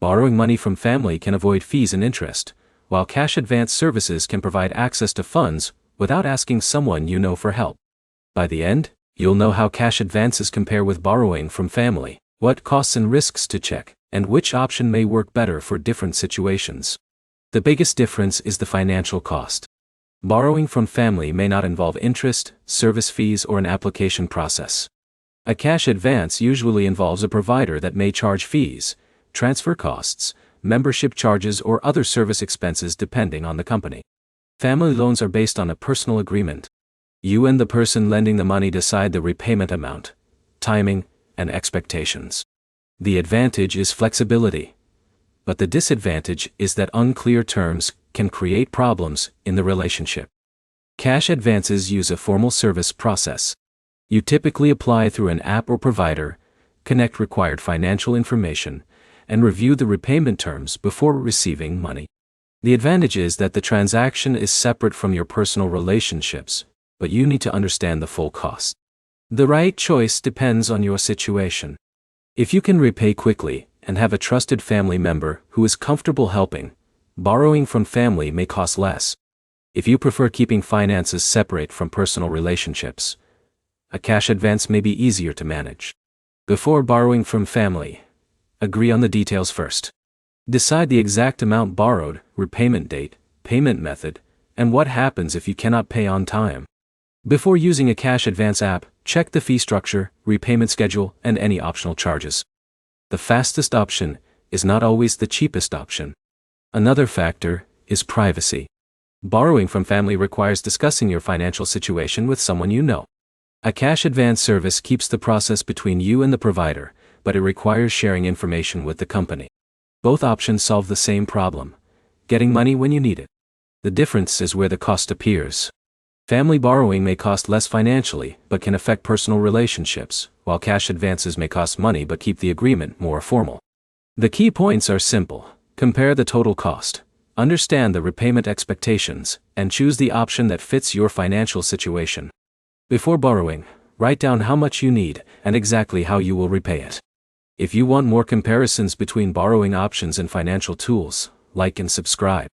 Borrowing money from family can avoid fees and interest, while cash advance services can provide access to funds without asking someone you know for help. By the end, you'll know how cash advances compare with borrowing from family, what costs and risks to check, and which option may work better for different situations. The biggest difference is the financial cost. Borrowing from family may not involve interest, service fees, or an application process. A cash advance usually involves a provider that may charge fees, transfer costs, membership charges, or other service expenses depending on the company. Family loans are based on a personal agreement. You and the person lending the money decide the repayment amount, timing, and expectations. The advantage is flexibility, but the disadvantage is that unclear terms can create problems in the relationship. Cash advances use a formal service process. You typically apply through an app or provider, connect required financial information, and review the repayment terms before receiving money. The advantage is that the transaction is separate from your personal relationships, but you need to understand the full cost. The right choice depends on your situation. If you can repay quickly and have a trusted family member who is comfortable helping, borrowing from family may cost less. If you prefer keeping finances separate from personal relationships, a cash advance may be easier to manage. Before borrowing from family, agree on the details first. Decide the exact amount borrowed, repayment date, payment method, and what happens if you cannot pay on time. Before using a cash advance app, check the fee structure, repayment schedule, and any optional charges. The fastest option is not always the cheapest option. Another factor is privacy. Borrowing from family requires discussing your financial situation with someone you know. A cash advance service keeps the process between you and the provider, but it requires sharing information with the company. Both options solve the same problem: getting money when you need it. The difference is where the cost appears. Family borrowing may cost less financially, but can affect personal relationships, while cash advances may cost money but keep the agreement more formal. The key points are simple: compare the total cost, understand the repayment expectations, and choose the option that fits your financial situation. Before borrowing, write down how much you need and exactly how you will repay it. If you want more comparisons between borrowing options and financial tools, like and subscribe.